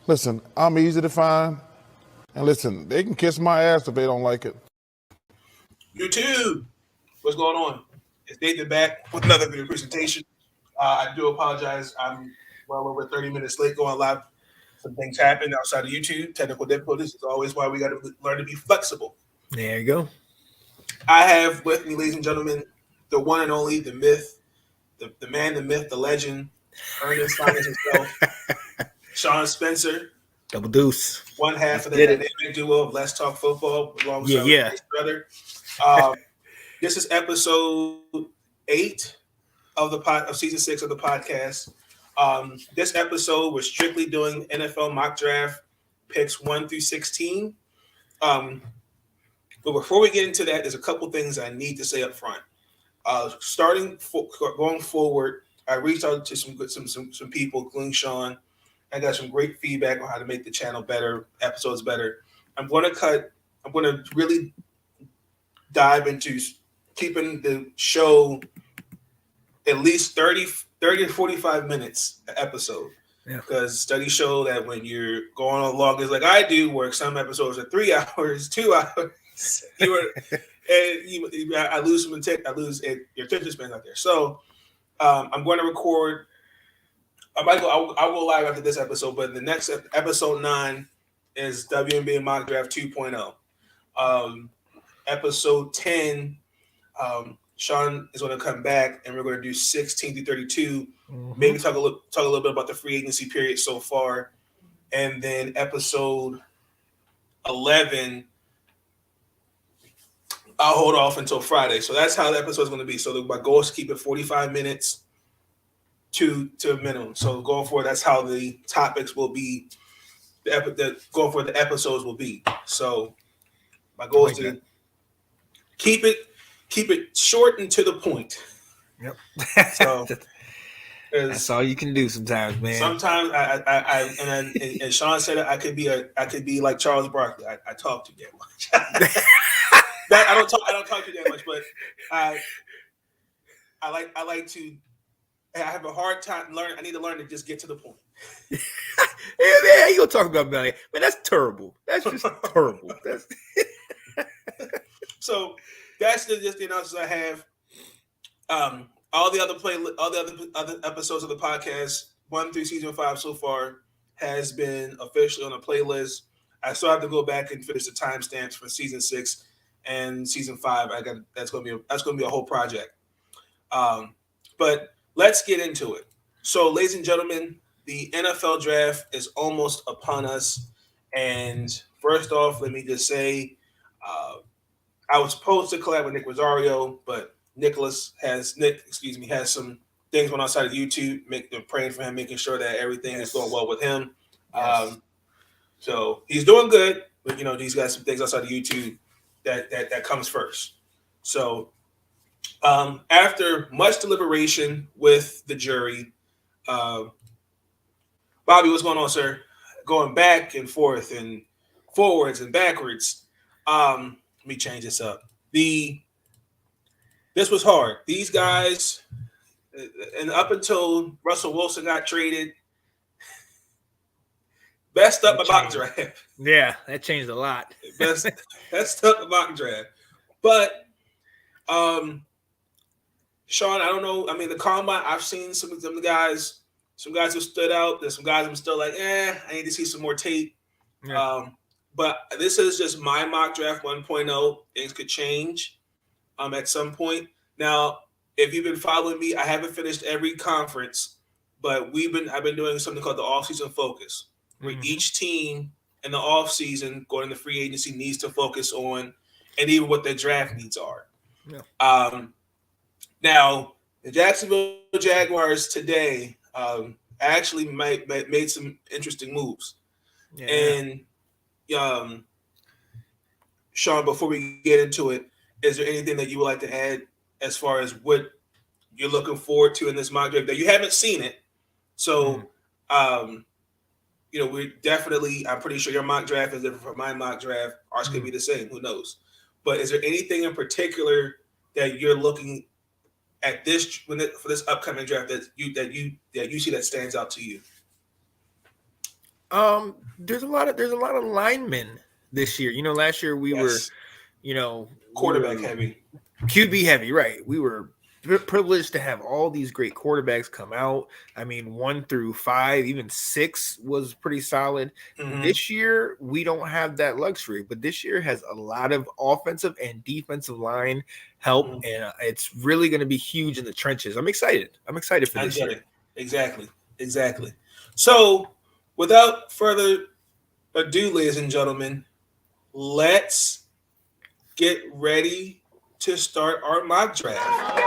Listen, I'm easy to find. And listen, they can kiss my ass if they don't like it. YouTube, what's going on? It's Nathan back with another video presentation. I do apologize. I'm well over 30 minutes late going live. Some things happened outside of YouTube. Technical difficulties is always why we got to learn to be flexible. There you go. I have with me, ladies and gentlemen, the one and only, the myth, the man, the myth, the legend, Ernest Finest himself, Sean Spencer. Double deuce. One half of the dynamic duo of Let's Talk Football alongside his brother. This is episode 8 of season 6 of the podcast. This episode we're strictly doing NFL mock draft picks 1 through 16. But before we get into that, there's a couple things I need to say up front. Going forward, I reached out to some people, including Sean. I got some great feedback on how to make the channel better, episodes better. I'm going to really dive into keeping the show at least 30 to 45 minutes an episode. Yeah. Because studies show that when you're going on long as like I do, where some episodes are 3 hours, 2 hours, I lose your attention span out there. So I'm going to record. I'll go live after this episode, but the next episode 9 is WNBA Mock Draft 2.0. Episode 10, Sean is going to come back, and we're going to do 16 to 32. Mm-hmm. Maybe talk a little bit about the free agency period so far, and then episode 11, I'll hold off until Friday. So that's how the episode is going to be. So my goal is to keep it 45 minutes. To a minimum. So going forward, that's how the topics will be. Going forward, the episodes will be. So my goal is to keep it short and to the point. Yep. So that's all you can do sometimes, man. Sometimes and Sean said it, I could be like Charles Barkley. I talk too damn much. I don't talk too damn much, but I like to. I have a hard time learning. I need to learn to just get to the point. Yeah, you gonna talk about it, man? That's terrible. That's just terrible. So that's just the announcements I have. All the other episodes of the podcast, 1 through season 5 so far, has been officially on a playlist. I still have to go back and finish the timestamps for season 6 and season 5. That's gonna be a whole project. But let's get into it. So, ladies and gentlemen, the NFL draft is almost upon us. And first off, let me just say, I was supposed to collab with Nick Rosario, but Nick has some things going on outside of YouTube. Praying for him, making sure that everything is going well with him. Yes. So he's doing good, but he's got some things outside of YouTube that comes first. So. After much deliberation with the jury, Bobby, what's going on, sir? Going back and forth and forwards and backwards. Let me change this up. This was hard. These guys, and up until Russell Wilson got traded, best up a mock draft. Yeah, that changed a lot. Best up a mock draft, but Sean, I don't know. I mean, the combine, I've seen some guys who stood out. There's some guys I'm still like, I need to see some more tape. Yeah. But this is just my mock draft 1.0. Things could change at some point. Now, if you've been following me, I haven't finished every conference, but I've been doing something called the off-season focus, where each team in the off-season going to free agency needs to focus on and even what their draft needs are. Yeah. Now, the Jacksonville Jaguars today actually made some interesting moves. Yeah. And, Sean, before we get into it, is there anything that you would like to add as far as what you're looking forward to in this mock draft? That you haven't seen it. So, we're definitely, I'm pretty sure your mock draft is different from my mock draft. Ours could be the same. Who knows? But is there anything in particular that you're looking at for this upcoming draft that you see that stands out to you? There's a lot of linemen this year. Last year we were, Yes, you know, we quarterback were heavy. QB heavy, right? We were privileged to have all these great quarterbacks come out. I mean, 1 through 5, even 6 was pretty solid. Mhm. This year, we don't have that luxury, but this year has a lot of offensive and defensive line help, Mhm. and it's really going to be huge in the trenches. I'm excited. I'm excited for I this get year. it. Exactly. So, without further ado, ladies and gentlemen, let's get ready to start our mock draft.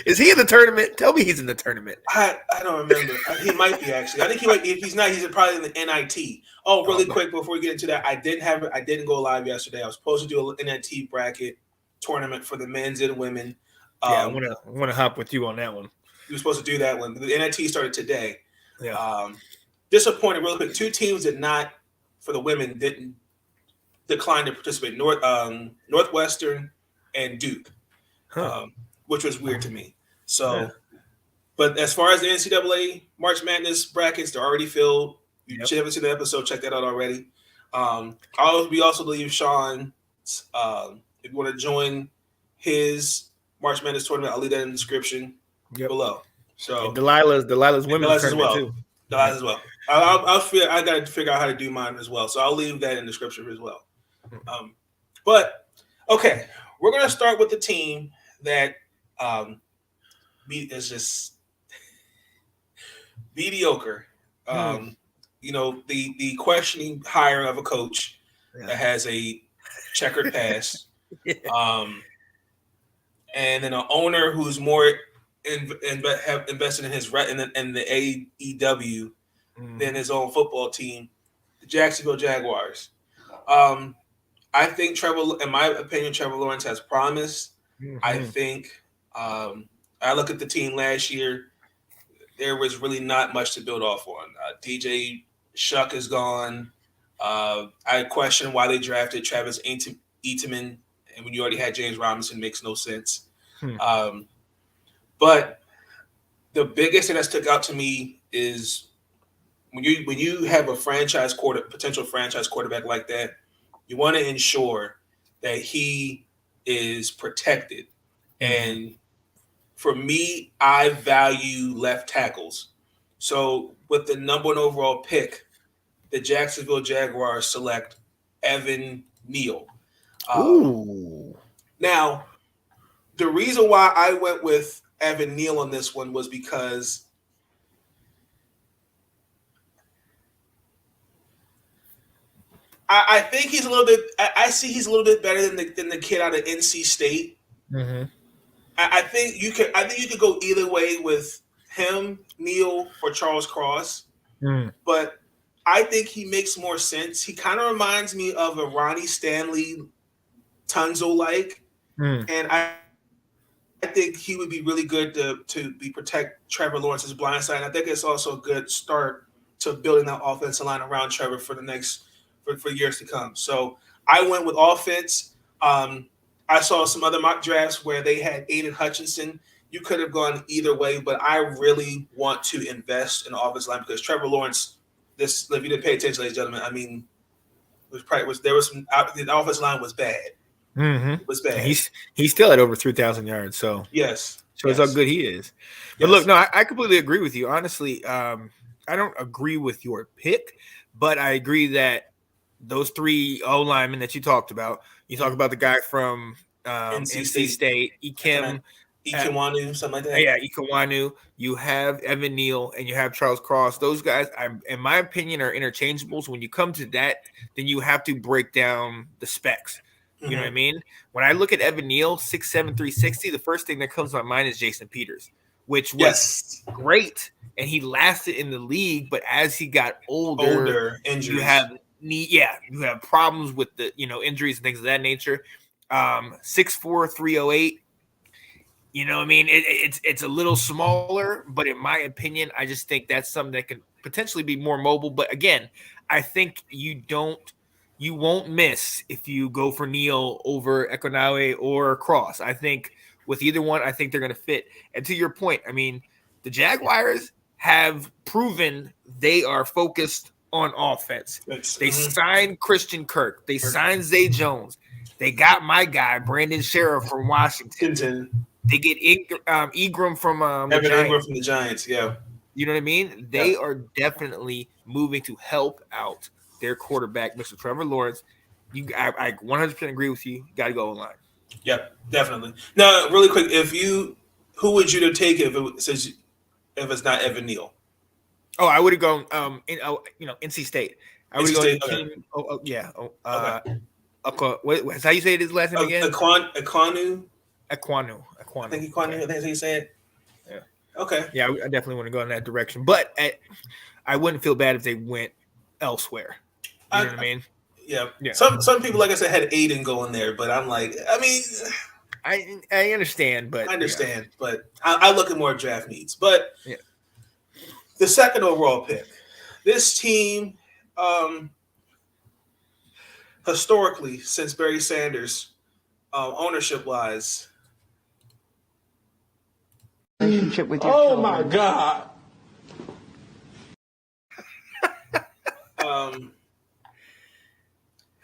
Is he in the tournament? Tell me he's in the tournament. I don't remember. He might be actually. I think he might. If he's not, he's probably in the NIT. Oh, really quick before we get into that, I didn't go live yesterday. I was supposed to do an NIT bracket tournament for the men's and women. Yeah, I want to hop with you on that one. We were supposed to do that one. The NIT started today. Yeah. Disappointed, real quick. 2 teams did not, for the women, didn't decline to participate. Northwestern and Duke, which was weird to me. So. Yeah. But as far as the NCAA March Madness brackets, they're already filled. You haven't seen the episode, check that out already. We also leave Sean. If you want to join his March Madness tournament, I'll leave that in the description below. So and Delilah's women's tournament as well. too. Delilah's as well. I got to figure out how to do mine as well. So I'll leave that in the description as well. But okay, we're gonna start with the team that is just mediocre. The questioning hire of a coach that has a checkered past, and then an owner who's more have invested in his in the AEW than his own football team, the Jacksonville Jaguars. I think in my opinion, Trevor Lawrence has promise. I think I look at the team last year. There was really not much to build off on. DJ Shuck is gone. I question why they drafted Travis Eateman, and when you already had James Robinson, makes no sense. But the biggest thing that stuck out to me is when you have a potential franchise quarterback like that, you want to ensure that he is protected. And for me, I value left tackles. So with the number 1 overall pick, the Jacksonville Jaguars select Evan Neal. Now, the reason why I went with Evan Neal on this one was because I think he's a little bit. I see he's a little bit better than the kid out of NC State. I think you could go either way with him, Neal, or Charles Cross. But I think he makes more sense. He kind of reminds me of a Ronnie Stanley Tunzel-like. And I think he would be really good to protect Trevor Lawrence's blind side. And I think it's also a good start to building that offensive line around Trevor for the next for years to come. So I went with offense. I saw some other mock drafts where they had Aiden Hutchinson. You could have gone either way, but I really want to invest in the offensive line because Trevor Lawrence. If you didn't pay attention, ladies and gentlemen, I mean, the offensive line was bad. It was bad. He's still at over 3,000 yards. So yes, shows how good he is. But look, no, I completely agree with you. Honestly, I don't agree with your pick, but I agree that those 3 O linemen that you talked about. You talk about the guy from NC State, Ikwanu, something like that. Yeah, Ikwanu. You have Evan Neal and you have Charles Cross. Those guys, in my opinion, are interchangeable. So when you come to that, then you have to break down the specs. You know what I mean? When I look at Evan Neal, 6'7", 360, the first thing that comes to my mind is Jason Peters, which was great. And he lasted in the league, but as he got older injuries. You have problems with the injuries and things of that nature. 6'4", 308. You know what I mean? It's a little smaller, but in my opinion, I just think that's something that can potentially be more mobile. But again, I think you won't miss if you go for Neal over Ekwanawe or Cross. I think with either one, I think they're going to fit. And to your point, I mean, the Jaguars have proven they are focused on offense. They signed Christian Kirk. They signed Zay Jones. They got my guy, Brandon Sheriff from Washington. They get Ingram from the Giants. Ingram from the Giants, yeah. You know what I mean? They are definitely moving to help out their quarterback, Mr. Trevor Lawrence. I 100% agree with you. You got to go online. Yep, definitely. Now, really quick, who would you take if it's not Evan Neal? Oh, I would have gone NC State. I would have gone okay. What's how you say his last name again? Ekwonu. I think Ekwonu. I think that's how you say it. Yeah. Okay. Yeah, I definitely want to go in that direction, but I wouldn't feel bad if they went elsewhere. You know what I mean? Yeah. Some people, like I said, had Aiden going there, but I'm like, I mean, I understand, but but I look at more draft needs. But the second overall pick, this team, historically, since Barry Sanders, ownership wise, relationship with your children. My God.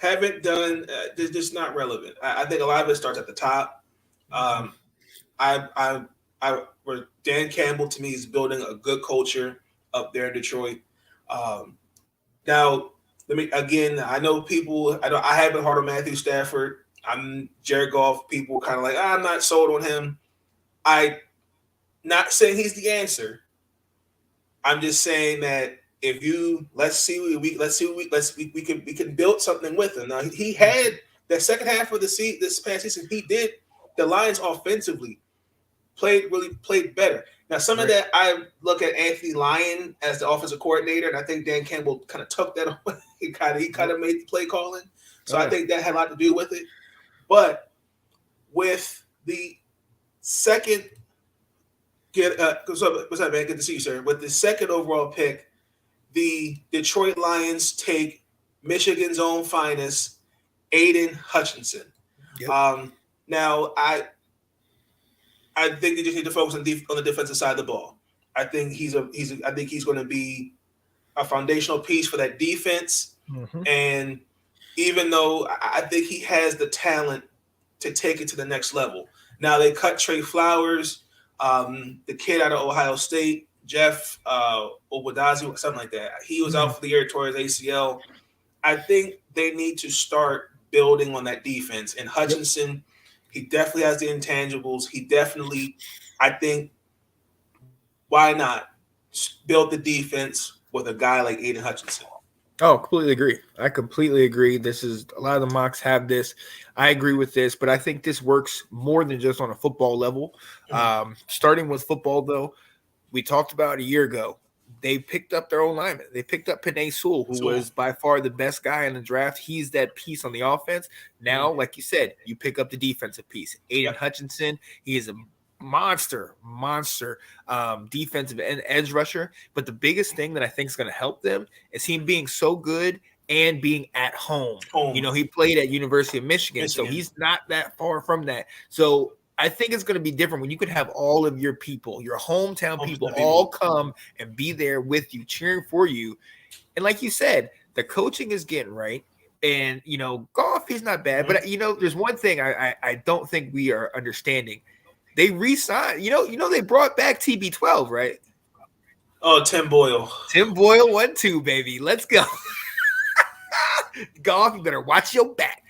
haven't done. They're just not relevant. I think a lot of it starts at the top. Where Dan Campbell to me is building a good culture up there in Detroit. Now, I know people. I haven't heard of Matthew Stafford. I'm Jared Goff. People kind of like, I'm not sold on him. I not saying he's the answer. I'm just saying that if you we can build something with him. Now he had that second half of this past season. He did. The Lions offensively played better. Now some of that I look at Anthony Lyon as the offensive coordinator, and I think Dan Campbell kind of took that away. He kind of made the play calling. So I think that had a lot to do with it. But with the second what's up, man? Good to see you, sir. With the second overall pick, the Detroit Lions take Michigan's own finest, Aiden Hutchinson. Yep. Now, I think they just need to focus on the defensive side of the ball. I think he's going to be a foundational piece for that defense. Mm-hmm. And even though I think he has the talent to take it to the next level. Now they cut Trey Flowers, the kid out of Ohio State, Jeff Obadazi, something like that. He was out for the year towards ACL. I think they need to start building on that defense. And Hutchinson, he definitely has the intangibles. I think, why not build the defense with a guy like Aiden Hutchinson? Oh, completely agree. I completely agree. This is a lot of the mocks have this. I agree with this, but I think this works more than just on a football level. Starting with football, though, we talked about a year ago. They picked up their own lineman. They picked up Penei Sewell, who was by far the best guy in the draft. He's that piece on the offense. Now, like you said, you pick up the defensive piece. Aiden Hutchinson, he is a monster defensive and edge rusher. But the biggest thing that I think is going to help them is him being so good and being at home. You know, he played at University of Michigan, so he's not that far from that. So I think it's going to be different when you could have all of your people, your hometown people, all come and be there with you, cheering for you. And like you said, the coaching is getting right. And, you know, Goff, he's not bad. But, you know, there's one thing I don't think we are understanding. They re-signed. You know, they brought back TB12, right? Oh, Tim Boyle. Tim Boyle 1-2, baby. Let's go. Goff, you better watch your back.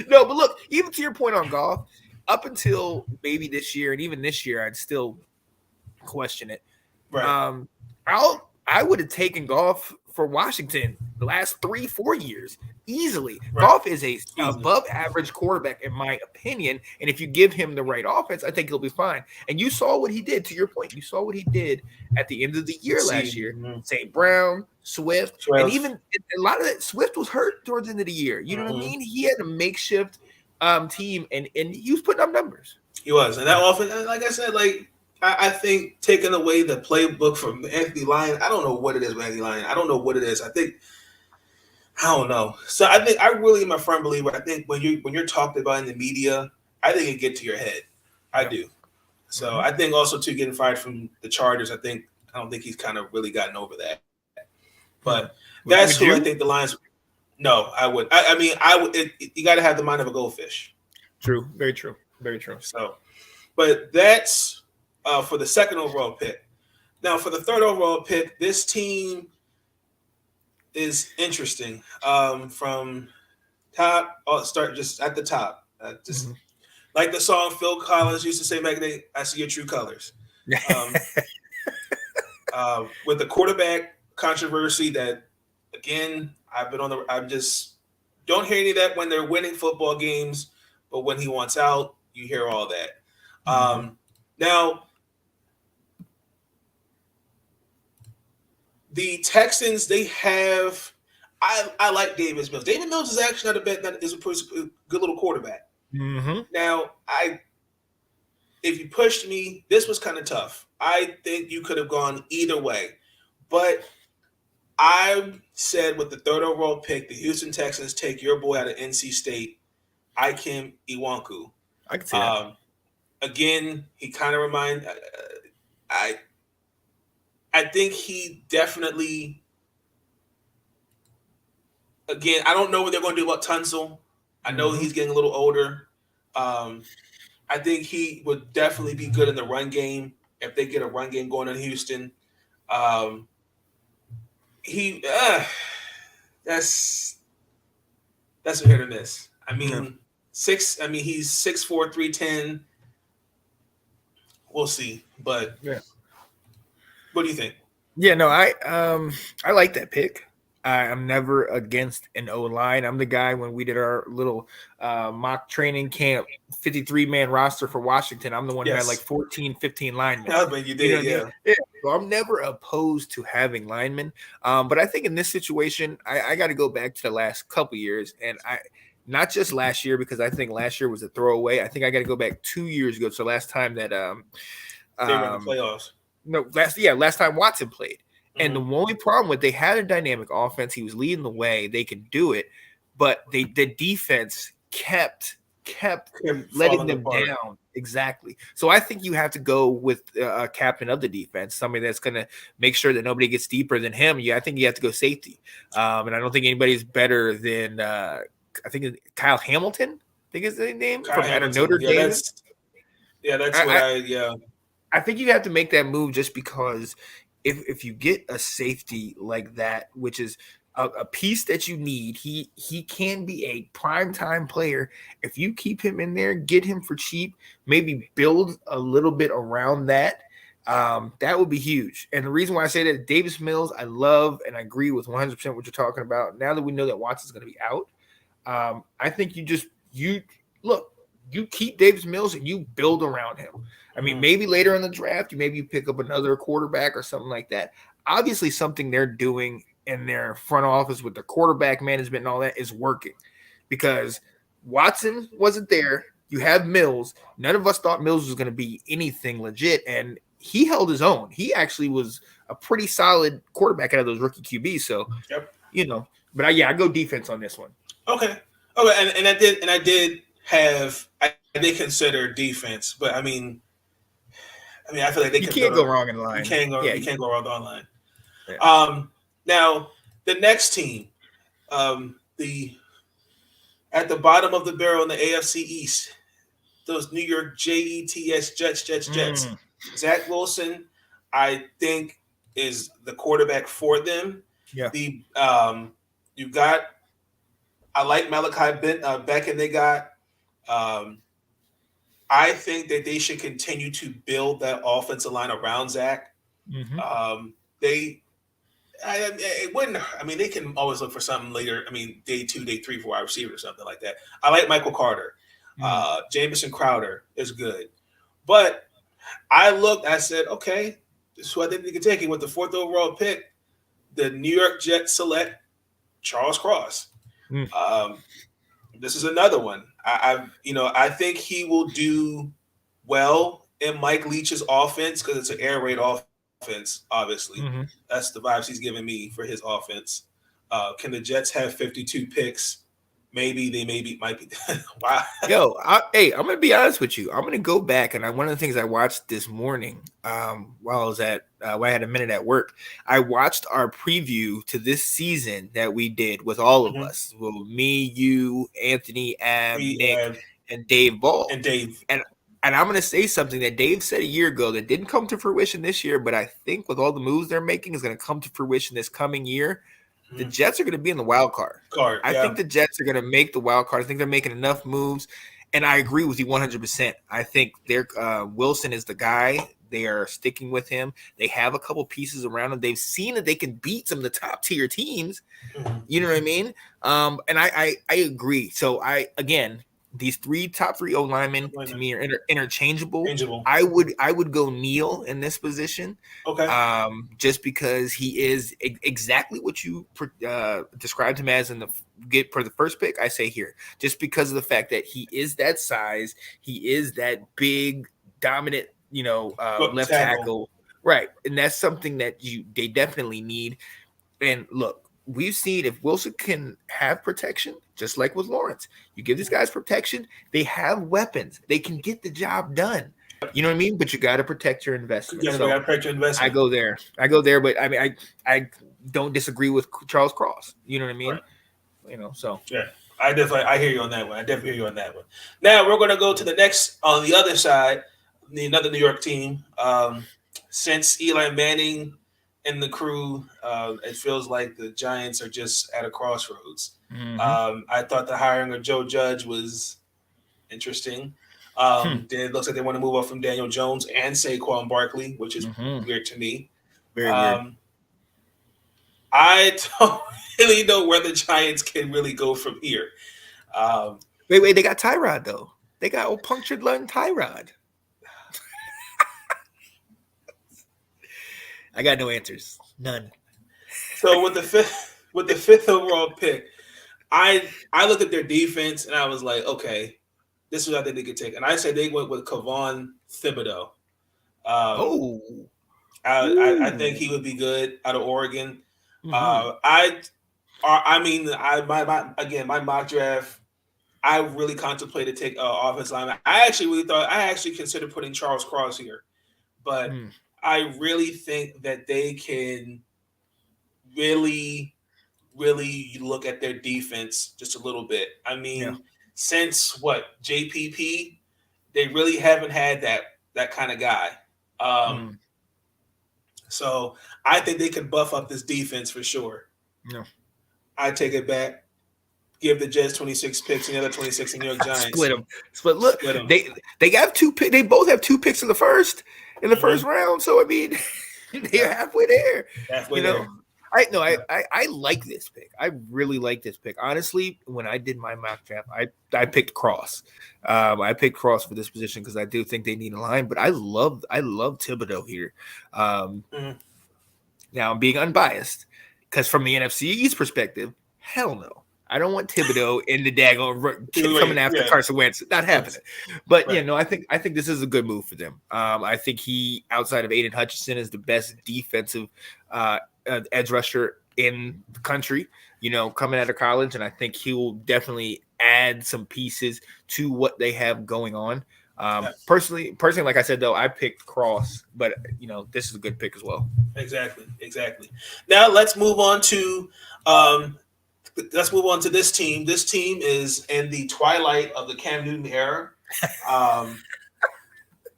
No, but look, even to your point on Goff, up until maybe this year, and even this year, I'd still question it. Right. I would have taken Goff for Washington the last 3-4 years easily. Right. Goff is a above average quarterback in my opinion, and if you give him the right offense, I think he'll be fine. And you saw what he did. To your point, you saw what he did at the end of the year last year. St. Brown, Swift, and even a lot of that. Swift was hurt towards the end of the year. You know what I mean? He had a makeshift team, and he was putting up numbers. He was, and that offense, like I said, I think taking away the playbook from Anthony Lyon, I don't know what it is with Anthony Lyon. I don't know what it is. I don't know. So I really am a firm believer. I think when you're talked about in the media, I think it get to your head. I do. So I think also too getting fired from the Chargers. I don't think he's kind of really gotten over that. But that's who I think the Lions. No, I would. I mean, I would. You got to have the mind of a goldfish. True. Very true. Very true. So, but that's for the second overall pick. Now, for the third overall pick, this team is interesting. From top, I'll start just at the top. Like the song Phil Collins used to say back then, "I see your true colors." With the quarterback controversy, that again, I just don't hear any of that when they're winning football games, but when he wants out, you hear all that. Now, the Texans, they have. I like Davis Mills. David Mills is actually not a bad. That is a good little quarterback. Now, if you pushed me, this was kind of tough. I think you could have gone either way, but I said with the third overall pick, the Houston Texans take your boy out of NC State, Ikem Iwanku. I can see that. Again, he kind of reminds. I think he definitely. Again, I don't know what they're going to do about Tunsil. I know he's getting a little older. I think he would definitely be good in the run game if they get a run game going in Houston. That's a hit or miss. I mean, he's 6'4", 310. We'll see, but what do you think? Yeah, no, I like that pick. I'm never against an O-line. I'm the guy when we did our little mock training camp, 53-man roster for Washington. I'm the one who had like 14, 15 linemen. Yeah, but you did, yeah. So I'm never opposed to having linemen. But I think in this situation, I got to go back to the last couple years. And not just last year, because I think last year was a throwaway. I think I got to go back 2 years ago. So last time that they were in the playoffs. No, last time Watson played. And the only problem with they had a dynamic offense, he was leading the way, they could do it, but the defense kept letting them down. Exactly. So I think you have to go with a captain of the defense, somebody that's going to make sure that nobody gets deeper than him. I think you have to go safety. And I don't think anybody's better than I think Kyle Hamilton, I think is the name from out of Notre Dame. That's what I think you have to make that move just because if you get a safety like that, which is a piece that you need, he can be a primetime player. If you keep him in there, get him for cheap, maybe build a little bit around that, that would be huge. And the reason why I say that, Davis Mills, I love and I agree with 100% what you're talking about. Now that we know that Watson's going to be out, I think you keep Davis Mills and you build around him. I mean, maybe later in the draft, maybe you pick up another quarterback or something like that. Obviously, something they're doing in their front office with the quarterback management and all that is working because Watson wasn't there. You have Mills. None of us thought Mills was going to be anything legit, and he held his own. He actually was a pretty solid quarterback out of those rookie QBs. So, but I go defense on this one. Okay. And I did consider defense, but I mean, I feel like you can't go wrong in line. You can't go wrong online. Yeah. Now the next team, at the bottom of the barrel in the AFC East, those New York Jets. Zach Wilson, I think, is the quarterback for them. Yeah. I like Malachi Becton. They got. I think that they should continue to build that offensive line around Zach. It wouldn't. They can always look for something later. Day 2, day 3 for wide receiver or something like that. I like Michael Carter. Jamison Crowder is good, but I said, okay, this is who I think they can take it with the 4th overall pick. The New York Jets select Charles Cross. This is another one. I think he will do well in Mike Leach's offense because it's an air raid offense, obviously. That's the vibes he's giving me for his offense. Can the Jets have 52 picks maybe might be. Wow. Yo, I'm gonna be honest with you. I'm gonna go back, and one of the things I watched this morning, while I was while I had a minute at work, I watched our preview to this season that we did with all of us. Well, me, you, Anthony, Nick, and Dave Ball, and Dave. And I'm gonna say something that Dave said a year ago that didn't come to fruition this year, but I think with all the moves they're making, is gonna come to fruition this coming year. The Jets are going to be in the wild card. I think the Jets are going to make the wild card. I think they're making enough moves, and I agree with you 100%. I think Wilson is the guy. They are sticking with him. They have a couple pieces around him. They've seen that they can beat some of the top tier teams. You know what I mean? And I agree. So these top three O linemen to me are interchangeable. I would go Neal in this position. Okay. Just because he is exactly what you described him as for the first pick. I say here, just because of the fact that he is that size, he is that big, dominant, left tackle, right? And that's something that they definitely need. And look, we've seen if Wilson can have protection, just like with Lawrence, you give these guys protection, they have weapons, they can get the job done. You know what I mean? But you got to protect your investment. I go there. But I mean, I don't disagree with Charles Cross. You know what I mean? Right. So yeah, I hear you on that one. I definitely hear you on that one. Now we're going to go to the next on the other side, another New York team. Since Eli Manning and the crew, it feels like the Giants are just at a crossroads. I thought the hiring of Joe Judge was interesting. It looks like they want to move up from Daniel Jones and Saquon Barkley, which is weird to me. Very weird. I don't really know where the Giants can really go from here. Wait, they got Tyrod though. They got old punctured lung Tyrod. I got no answers. None. So with the fifth overall pick, I looked at their defense and I was like, okay, this is what I think they could take. And I said they went with Kayvon Thibodeau. I think he would be good out of Oregon. My mock draft, I really contemplated take offensive lineman. I actually considered putting Charles Cross here, but I really think that they can really, really look at their defense just a little bit. I mean, since JPP, they really haven't had that kind of guy. So I think they can buff up this defense for sure. No. I take it back. Give the Jets 26 picks and the other 26 in New York Giants. Split them. Look, they got 2 picks. They both have 2 picks in the first round. So I mean, they're halfway there. I like this pick. I really like this pick. Honestly, when I did my mock draft, I picked Cross. I picked Cross for this position because I do think they need a line. But I love Thibodeau here. Now I'm being unbiased because from the NFC East perspective, hell no. I don't want Thibodeau in the daggone coming after Carson Wentz. Not happening. But I think this is a good move for them. I think he, outside of Aiden Hutchinson, is the best defensive edge rusher in the country. Coming out of college, and I think he will definitely add some pieces to what they have going on. Personally, like I said though, I picked Cross, but this is a good pick as well. Exactly. Now let's move on to this team. This team is in the twilight of the Cam Newton era.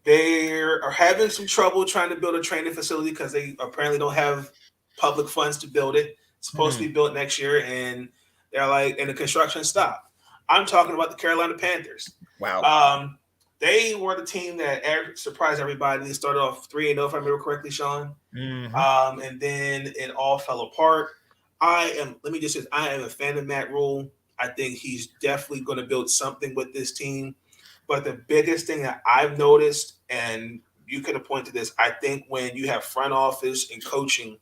They are having some trouble trying to build a training facility because they apparently don't have public funds to build it. It's supposed to be built next year, and they're like, and the construction stopped. I'm talking about the Carolina Panthers. Wow. They were the team that surprised everybody. They started off 3-0, if I remember correctly, Sean. And then it all fell apart. Let me just say, I am a fan of Matt Rule. I think he's definitely going to build something with this team. But the biggest thing that I've noticed, and you can point to this, I think when you have front office and coaching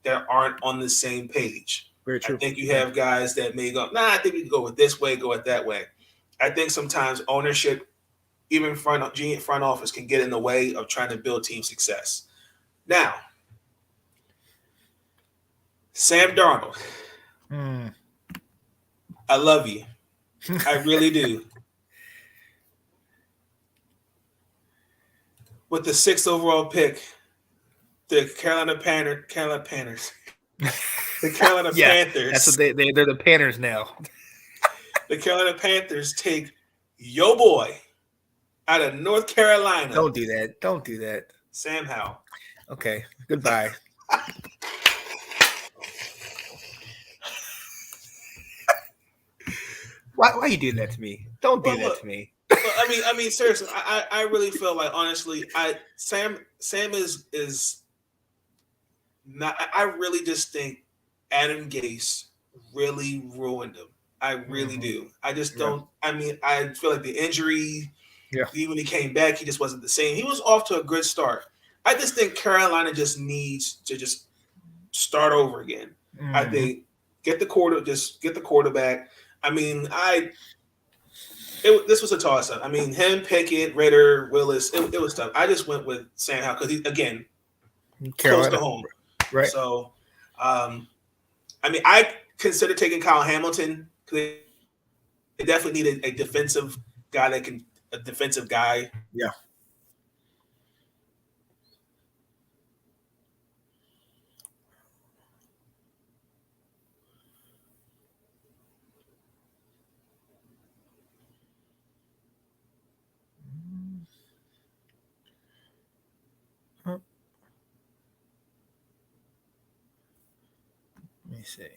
that aren't on the same page. Very true. I think you have guys that may go, I think we can go with this way, go with that way. I think sometimes ownership, even front office, can get in the way of trying to build team success. Now, Sam Darnold. I love you. I really do. With the 6th overall pick, the Carolina Panthers. The Carolina Yeah, Panthers. that's what they're the Panthers now. The Carolina Panthers take yo boy out of North Carolina. Don't do that. Don't do that. Sam Howell. Okay. Goodbye. Why you do that to me? Don't do that to me. Well, I mean, seriously, I really feel like honestly, Sam is not. I really just think Adam Gase really ruined him. I really do. I just don't. I mean, I feel like the injury. Yeah. Even when he came back, he just wasn't the same. He was off to a good start. I just think Carolina just needs to just start over again. Mm-hmm. I think get the quarterback. I mean, this was a toss-up. I mean, him, Pickett, Ritter, Willis, it was tough. I just went with Sam Howell because he, again, close to home. Right. So, I mean, I consider taking Kyle Hamilton because they definitely needed a defensive guy a defensive guy. Yeah. Let me see.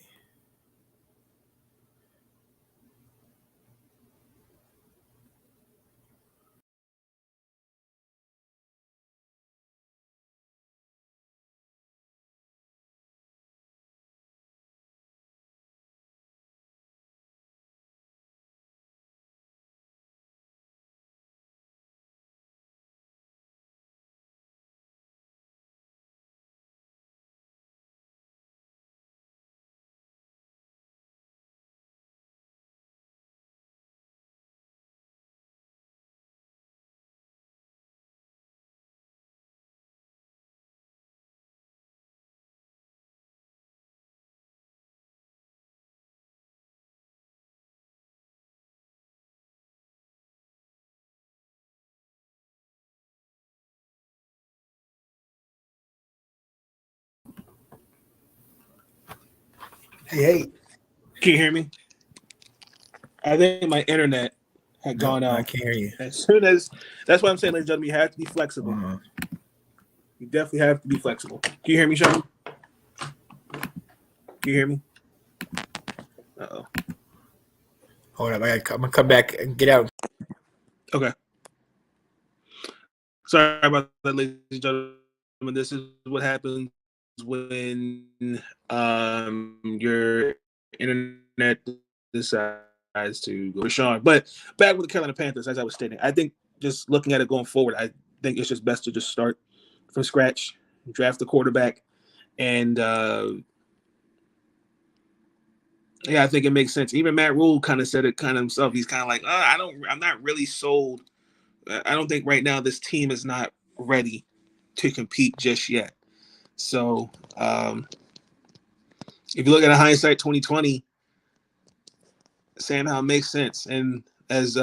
Hey. Can you hear me? I think my internet had gone out. I can't hear you. As soon as that's what I'm saying, ladies and gentlemen, you have to be flexible. You definitely have to be flexible. Can you hear me, Sean? Can you hear me? Uh-oh. Hold up. I'm going to come back and get out. Okay. Sorry about that, ladies and gentlemen. This is what happens when your internet decides to go to Sean. But back with the Carolina Panthers, as I was stating, I think just looking at it going forward, I think it's just best to just start from scratch, draft the quarterback, and I think it makes sense. Even Matt Rule kind of said it kind of himself. He's kind of like, I'm not really sold. I don't think right now this team is not ready to compete just yet. So if you look at a hindsight 2020, Sam Howell makes sense. And as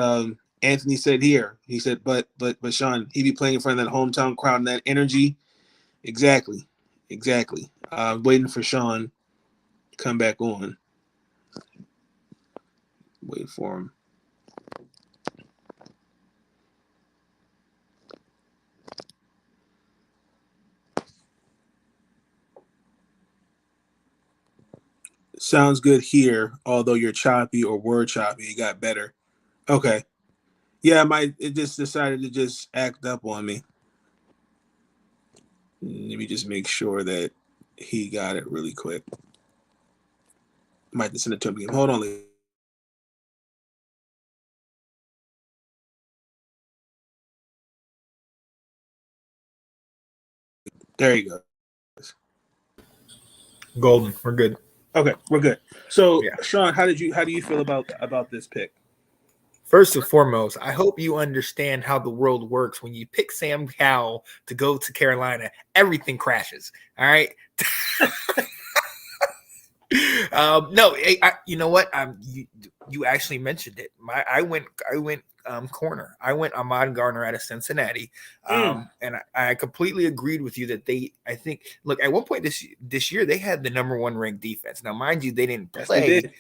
Anthony said here, he said, but Sean, he'd be playing in front of that hometown crowd and that energy. Exactly. Waiting for Sean to come back on. Waiting for him. Sounds good here, although you're choppy or were choppy. It got better. Okay. Yeah, it just decided to just act up on me. Let me just make sure that he got it really quick. Might just send it to him again. Hold on, ladies. There you go. Golden. We're good. Okay, we're good. So, Yeah. Sean, how do you feel about this pick? First and foremost, I hope you understand how the world works. When you pick Sam Howell to go to Carolina, everything crashes. All right. No, you know what? You actually mentioned it. I went corner. I went Ahmad Gardner out of Cincinnati, and I completely agreed with you that I think, look, at one point this year they had the number 1 ranked defense. Now, mind you, they didn't play. Yes,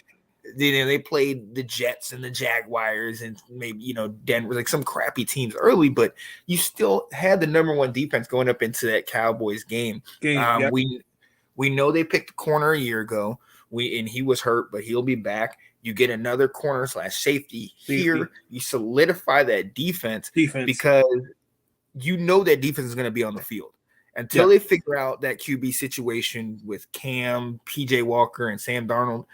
they did. They played the Jets and the Jaguars and maybe Denver, like some crappy teams early, but you still had the number 1 defense going up into that Cowboys game. Yep. We know they picked a corner a year ago. And he was hurt, but he'll be back. You get another corner / safety here. You solidify that defense because that defense is going to be on the field until they figure out that QB situation with Cam, PJ Walker, and Sam Darnold.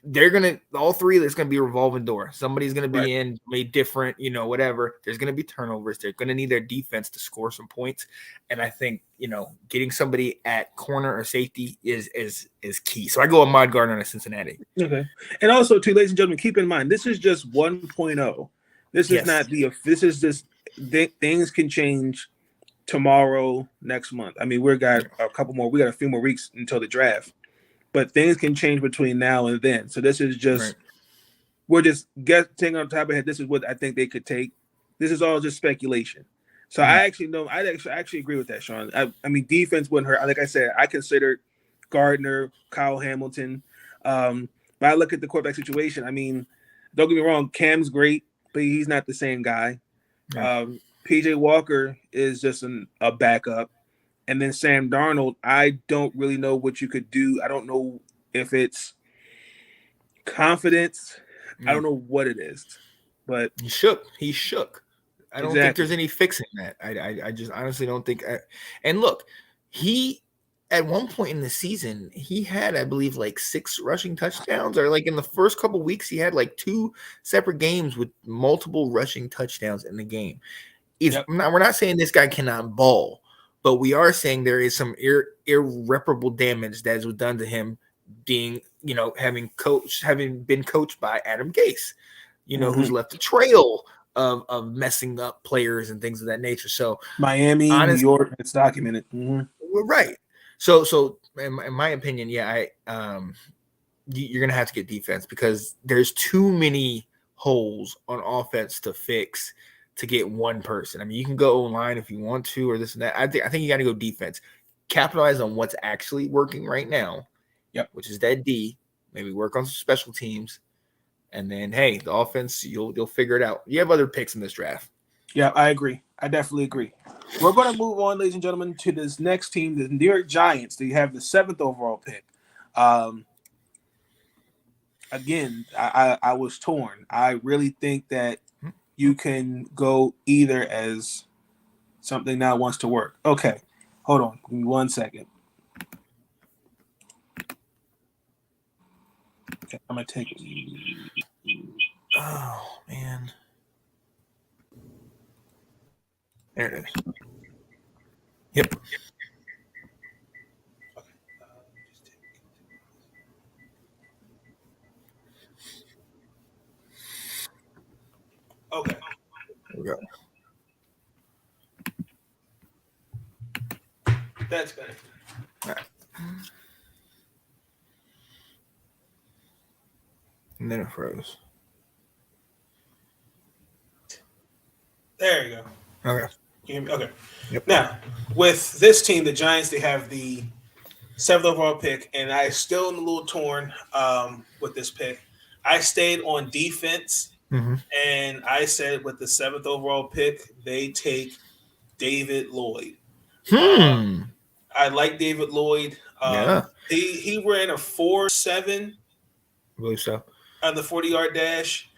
They're all three of this going to be a revolving door. Somebody's going to be made different, whatever. There's going to be turnovers. They're going to need their defense to score some points. And I think, getting somebody at corner or safety is key. So I go Ahmad Gardner to Cincinnati. Okay. And also, too, ladies and gentlemen, keep in mind, this is just 1.0. This is not this is just things can change tomorrow, next month. I mean, we got a few more weeks until the draft. But things can change between now and then. So this is just, we're just getting on top of it. This is what I think they could take. This is all just speculation. So I actually agree with that, Sean. I mean, defense wouldn't hurt. Like I said, I considered Gardner, Kyle Hamilton. But I look at the quarterback situation. I mean, don't get me wrong, Cam's great, but he's not the same guy. PJ Walker is just a backup. And then Sam Darnold, I don't really know what you could do. I don't know if it's confidence. I don't know what it is. But He shook. I don't think there's any fixing that. I just honestly don't think. And look, he at one point in the season, he had, I believe, like 6 rushing touchdowns, or like in the first couple weeks, he had like 2 separate games with multiple rushing touchdowns in the game. We're not saying this guy cannot ball. But we are saying there is some irreparable damage that was done to him being, having been coached by Adam Gase, who's left a trail of messing up players and things of that nature. So Miami, New York, it's documented. Right. So in my opinion, you're going to have to get defense because there's too many holes on offense to fix to get one person. I mean, you can go online if you want to, or this and that. I think you got to go defense. Capitalize on what's actually working right now, which is that D. Maybe work on some special teams, and then the offense you'll figure it out. You have other picks in this draft. Yeah, I agree. I definitely agree. We're going to move on, ladies and gentlemen, to this next team, the New York Giants. They have the 7th overall pick. Again, I was torn. I really think that you can go either as something now wants to work. Okay, hold on. Give me 1 second. Okay, I'm going to take it. Oh, man. There it is. Yep. Okay. There we go. That's better. All right. And then it froze. There you go. Okay. Can you hear me? Okay. Yep. Now, with this team, the Giants, they have the 7th overall pick, and I still am a little torn with this pick. I stayed on defense, and I said with the 7th overall pick, they take David Lloyd. I like David Lloyd. He ran a 4.7. I believe so. On the 40-yard dash.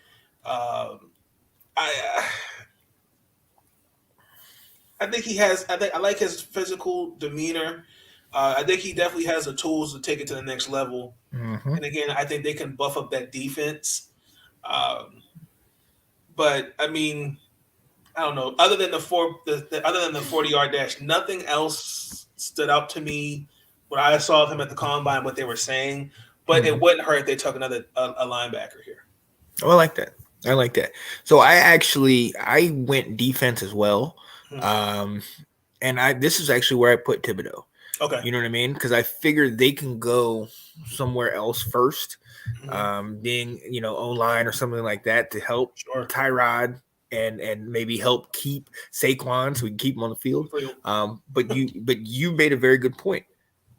I think he has. I like his physical demeanor. I think he definitely has the tools to take it to the next level. And again, I think they can buff up that defense. But I mean, I don't know. Other than the 40-yard dash, nothing else stood out to me when I saw him at the combine. What they were saying, but it wouldn't hurt if they took a linebacker here. Oh, I like that. So I went defense as well. And this is actually where I put Thibodeau. Okay. You know what I mean? Because I figured they can go somewhere else first, being O-line or something like that to help Tyrod and maybe help keep Saquon so we can keep him on the field. But you made a very good point.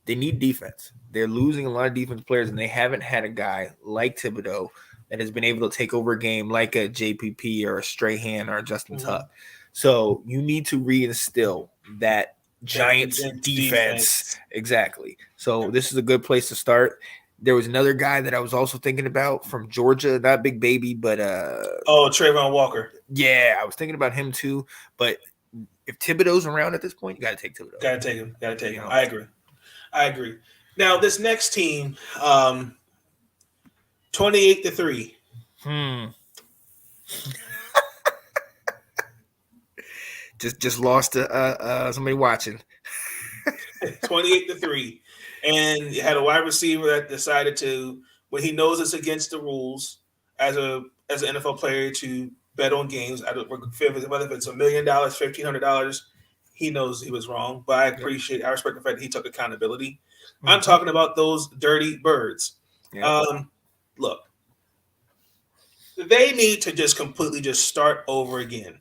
They need defense. They're losing a lot of defense players, and they haven't had a guy like Thibodeau that has been able to take over a game like a JPP or a Strahan or a Justin Tuck. So you need to reinstill that Giants defense. Exactly. So this is a good place to start. There was another guy that I was also thinking about from Georgia, not Big Baby, but Trayvon Walker. Yeah, I was thinking about him too. But if Thibodeau's around at this point, you got to take Thibodeau. Got to take him. I agree. Now this next team, 28-3. Just lost to somebody watching. 28-3, and you had a wide receiver that decided to, when he knows it's against the rules as an NFL player to bet on games, whether it's $1 million, $1,500, he knows he was wrong. But I respect the fact that he took accountability. I'm talking about those dirty birds. Look, they need to just completely just start over again.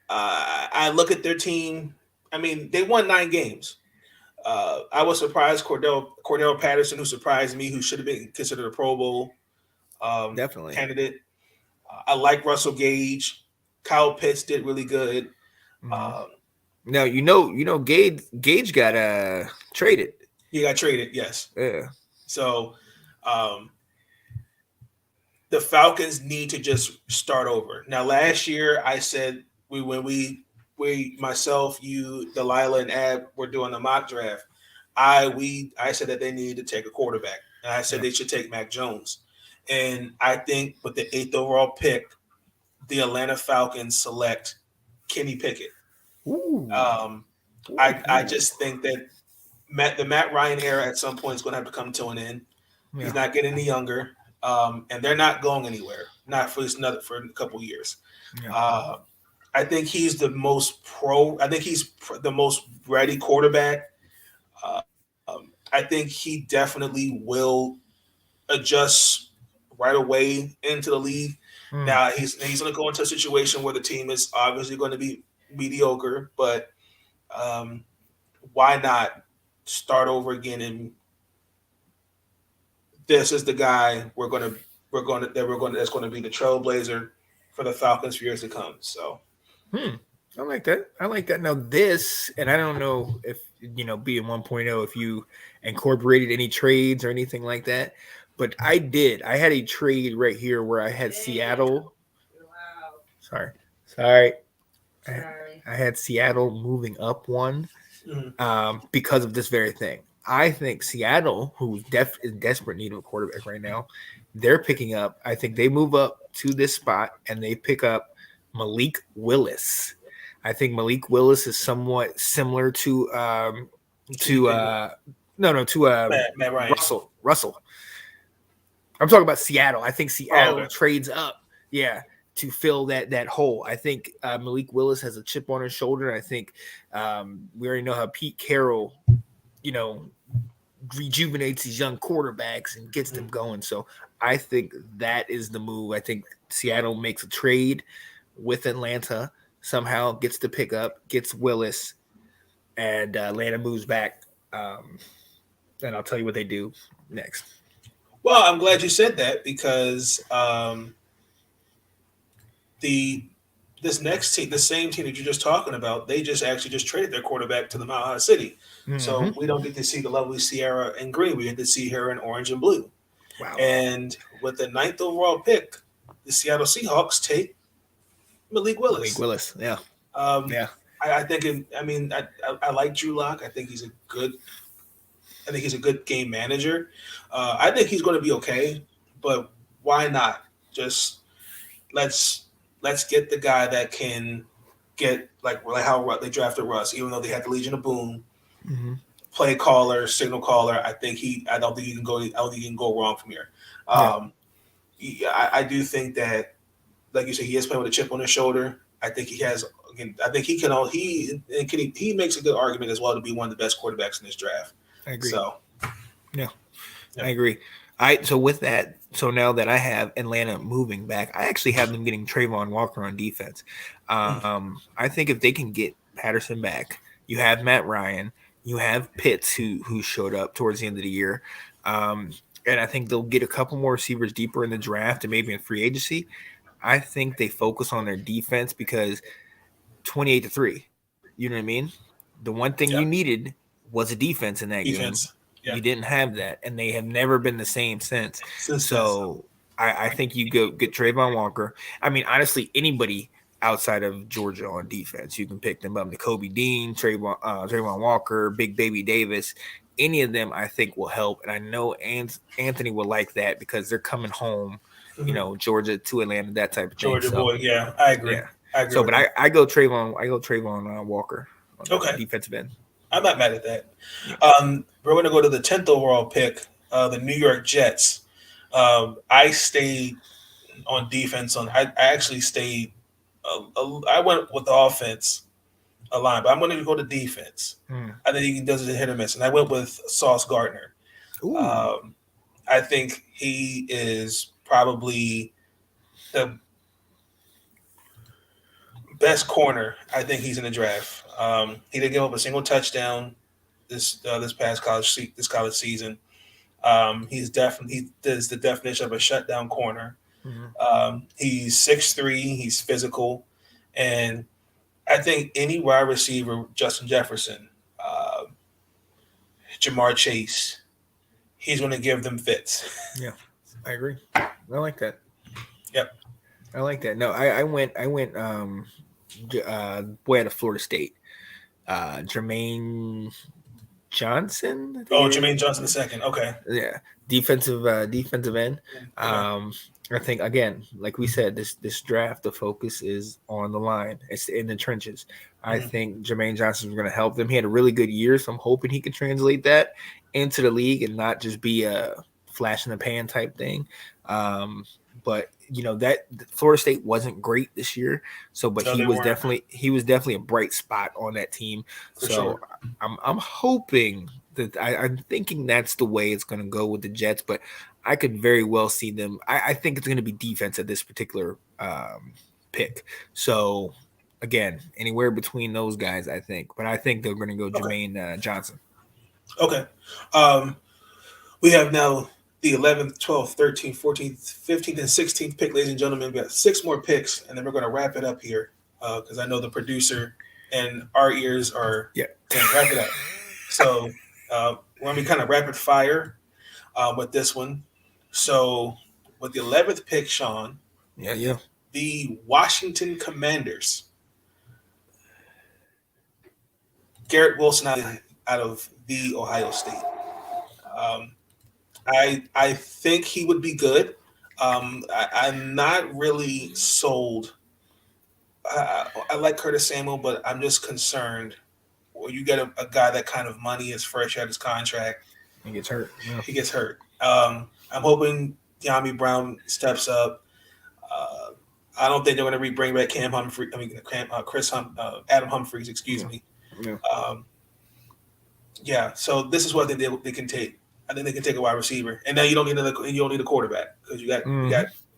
I look at their team. I mean, they won 9 games. I was surprised Cordell Patterson, who surprised me, who should have been considered a Pro Bowl candidate. I like Russell Gage. Kyle Pitts did really good. Now Gage got traded. He got traded, yes. Yeah. So the Falcons need to just start over. Now, last year I said myself, you, Delilah, and Ab were doing the mock draft. I said that they needed to take a quarterback, and I said they should take Mac Jones. And I think with the 8th overall pick, the Atlanta Falcons select Kenny Pickett. I just think that the Matt Ryan era at some point is going to have to come to an end. He's not getting any younger, and they're not going anywhere. Not for for a couple years. I think he's the most the most ready quarterback. I think he definitely will adjust right away into the league. Now he's going to go into a situation where the team is obviously going to be mediocre, but why not start over again? And this is the guy that's going to be the trailblazer for the Falcons for years to come. So. I like that. Now this, and I don't know if being 1.0, if you incorporated any trades or anything like that, but I did. I had a trade right here where I had Seattle. Wow. Sorry. I had Seattle moving up one because of this very thing. I think Seattle, who's in desperate need of a quarterback right now, they're picking up. I think they move up to this spot and they pick up Malik Willis. I think Malik Willis is somewhat similar to Matt Ryan. Russell. I'm talking about Seattle. I think Seattle trades up, to fill that hole. I think Malik Willis has a chip on his shoulder. I think we already know how Pete Carroll, rejuvenates these young quarterbacks and gets them going. So I think that is the move. I think Seattle makes a trade with Atlanta, somehow gets the pickup, gets Willis, and Atlanta moves back. And I'll tell you what they do next. Well, I'm glad you said that because this next team, the same team that you're just talking about, they just traded their quarterback to the Mile High City. So we don't get to see the lovely Sierra in green. We get to see her in orange and blue. Wow. And with the 9th overall pick, the Seattle Seahawks take Malik Willis. Yeah. I think. I like Drew Lock. I think he's a good game manager. I think he's going to be okay. But why not? Just let's get the guy that can get like how they drafted Russ. Even though they had the Legion of Boom, play caller, signal caller. I don't think you can go wrong from here. I do think that, like you said, he is playing with a chip on his shoulder. I think he has. Again, I think he can. He makes a good argument as well to be one of the best quarterbacks in this draft. I agree. So, yeah, yeah. I agree. So with that, so now that I have Atlanta moving back, I actually have them getting Trayvon Walker on defense. I think if they can get Patterson back, you have Matt Ryan, you have Pitts who showed up towards the end of the year, and I think they'll get a couple more receivers deeper in the draft and maybe in free agency. I think they focus on their defense because 28-3, you know what I mean? The one thing you needed was a defense in that game. Yeah. You didn't have that, and they have never been the same since. So I think you go get Trayvon Walker. I mean, honestly, anybody outside of Georgia on defense, you can pick them up. Kobe Dean, Trayvon Walker, Big Baby Davis, any of them I think will help. And I know Anthony will like that because they're coming home, Georgia to Atlanta, that type of thing. Georgia boy, yeah, I agree. Yeah. I agree. So, but I go Trayvon Walker on the defensive end. I'm not mad at that. We're going to go to the 10th overall pick, the New York Jets. I stayed on defense. I actually stayed. I went with the offense a line, but I'm going to go to defense. I think he does it hit or miss, and I went with Sauce Gardner. I think he is probably the best corner. I think he's in the draft. He didn't give up a single touchdown this college season. He does the definition of a shutdown corner. He's 6'3", he's physical, and I think any wide receiver, Justin Jefferson, Jamar Chase, he's going to give them fits. Yeah, I agree. I like that. Yep, I like that. No, I went boy out of Florida State, Jermaine Johnson. Jermaine Johnson II. Okay. Yeah, defensive end. I think again, like we said, this draft, the focus is on the line. It's in the trenches. I think Jermaine Johnson is going to help them. He had a really good year, so I'm hoping he can translate that into the league and not just be a flash in the pan type thing. But that Florida State wasn't great this year. But he was definitely a bright spot on that team. Sure. I'm hoping that I'm thinking that's the way it's going to go with the Jets. But I could very well see them. I think it's going to be defense at this particular pick. So again, anywhere between those guys, I think. But I think they're going to go Jermaine Johnson. Okay. We have now the 11th, 12th, 13th, 14th, 15th, and 16th pick, ladies and gentlemen. We got 6 more picks, and then we're going to wrap it up here because I know the producer and our ears are saying wrap it up. So we're going to be kind of rapid fire with this one. So with the 11th pick, Sean, the Washington Commanders, Garrett Wilson out of the Ohio State. I think he would be good. I'm not really sold. I like Curtis Samuel, but I'm just concerned. Well, you get a guy that kind of money is fresh out his contract. He gets hurt. Yeah. He gets hurt. I'm hoping De'Ami Brown steps up. I don't think they're going to bring back Adam Humphries. Excuse me. Yeah. So this is what they can take. I think they can take a wide receiver, and now you don't need a quarterback because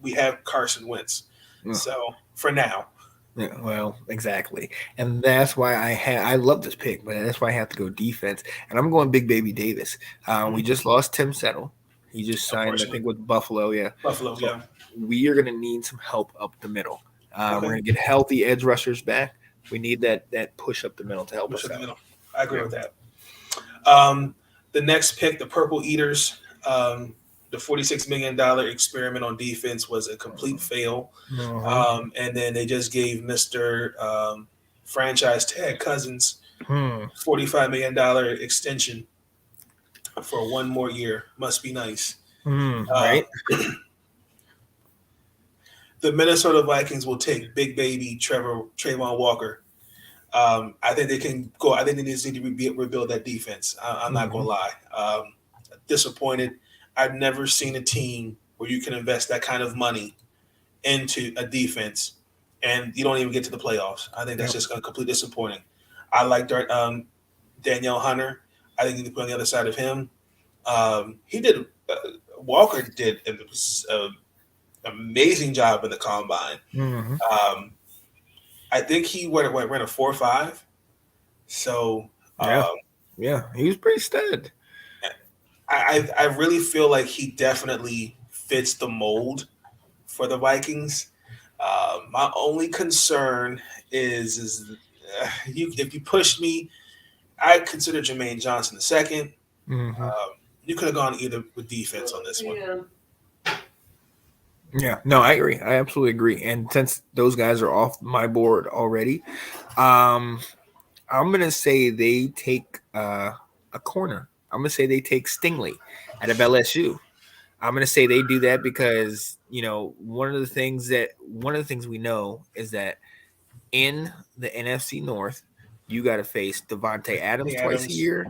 we have Carson Wentz. Yeah. So for now. Yeah, well, exactly, and that's why I love this pick, but that's why I have to go defense, and I'm going Big Baby Davis. We just lost Tim Settle. He just signed, I think, with Buffalo. Yeah, Buffalo. So yeah, we are going to need some help up the middle. We're going to get healthy edge rushers back. We need that push up the middle to help us out. I agree with that. The next pick, the Purple Eaters, the $46 million experiment on defense was a complete fail. And then they just gave Mr. Franchise Tag Cousins $45 million extension for 1 more year. Must be nice. Right. The Minnesota Vikings will take Big Baby Trayvon Walker. I think they can go. I think they just need to rebuild that defense. I'm not going to lie. Disappointed. I've never seen a team where you can invest that kind of money into a defense and you don't even get to the playoffs. I think that's just going to completely disappointing. I like Danielle Hunter. I think you can put on the other side of him. He did. Walker did an amazing job in the combine. Mm-hmm. I think he ran a 4.5. So yeah, he was pretty stud. I really feel like he definitely fits the mold for the Vikings. My only concern is if you push me, I consider Jermaine Johnson the second. Mm-hmm. You could have gone either with defense on this one. Yeah, no, I agree. I absolutely agree. And since those guys are off my board already, I'm gonna say they take a corner. I'm gonna say they take Stingley out of LSU. I'm gonna say they do that because one of the things we know is that in the NFC North, you got to face Devontae Adams twice a year.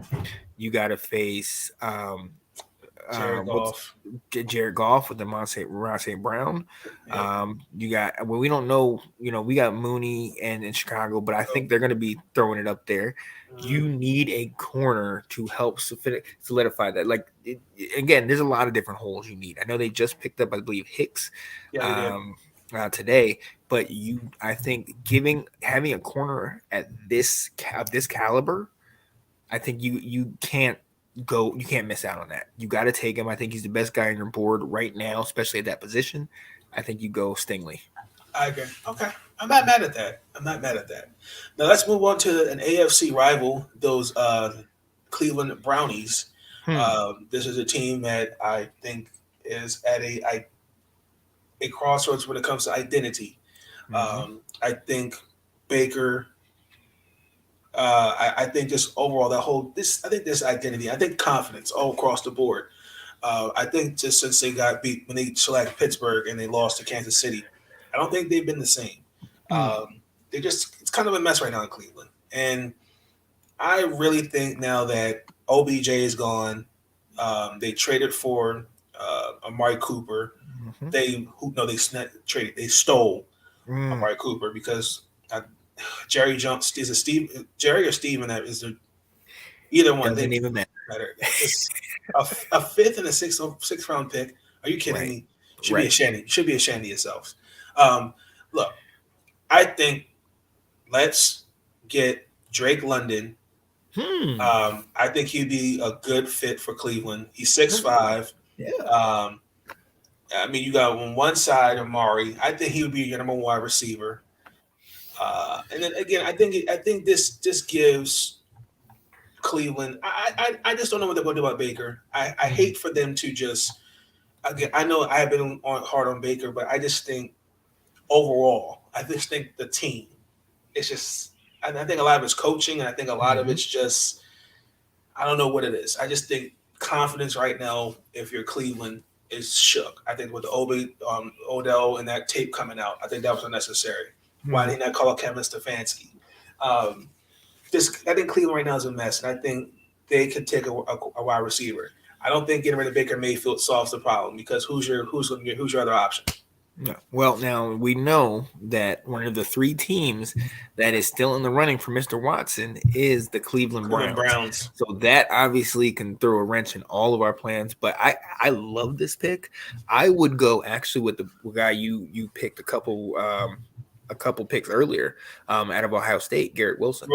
You got to face Jared Goff with the Monte Brown. You got we don't know. We got Mooney in Chicago, but I think they're going to be throwing it up there. You need a corner to help solidify that. Like again, there's a lot of different holes you need. I know they just picked up, I believe, Hicks today, but I think having a corner at this caliber, I think you can't miss out on that. You got to take him. I think he's the best guy on your board right now, especially at that position. I think you go Stingley. I agree. Okay. I'm not mad at that. Now let's move on to an AFC rival, those Cleveland Brownies. This is a team that I think is at a crossroads when it comes to identity. I think Baker. I think just overall I think this identity. I think confidence all across the board. I think just since they got beat when they select Pittsburgh and they lost to Kansas City, I don't think they've been the same. It's kind of a mess right now in Cleveland. And I really think now that OBJ is gone, they traded for Amari Cooper. They stole Amari Cooper because Jerry Jones is Jerry or Steven that is either one. Doesn't even matter. A fifth and a sixth round pick. Are you kidding me? Should be ashamed. Should be ashamed of yourselves. Look, I think let's get Drake London. I think he'd be a good fit for Cleveland. He's 6'5". Yeah. I mean, you got on one side Amari. I think he would be your number one wide receiver. And then again, I think this gives Cleveland. I just don't know what they're going to do about Baker. I hate for them to just. Again, I know I have been hard on Baker, but I just think overall, I just think the team. It's just. I think a lot of it's coaching, and I think a lot of it's just. I don't know what it is. I just think confidence right now, if you're Cleveland, is shook. I think with the Odell and that tape coming out, I think that was unnecessary. Why didn't I call Kevin Stefanski? I think Cleveland right now is a mess, and I think they could take a wide receiver. I don't think getting rid of Baker Mayfield solves the problem because who's your other option? No. Well, now we know that one of the three teams that is still in the running for Mr. Watson is the Cleveland Browns. So that obviously can throw a wrench in all of our plans. But I love this pick. I would go actually with the guy you picked a couple picks earlier out of Ohio State, Garrett Wilson.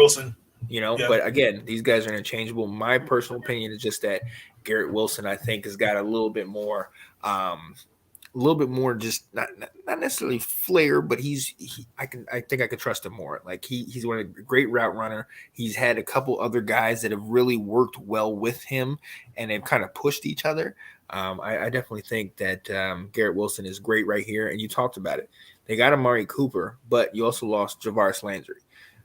But again, these guys are interchangeable. My personal opinion is just that Garrett Wilson, I think, has got a little bit more just not necessarily flair, but I think I could trust him more. Like he's a great route runner. He's had a couple other guys that have really worked well with him and they've kind of pushed each other. I definitely think that Garrett Wilson is great right here. And you talked about it. They got Amari Cooper, but you also lost Javaris Landry.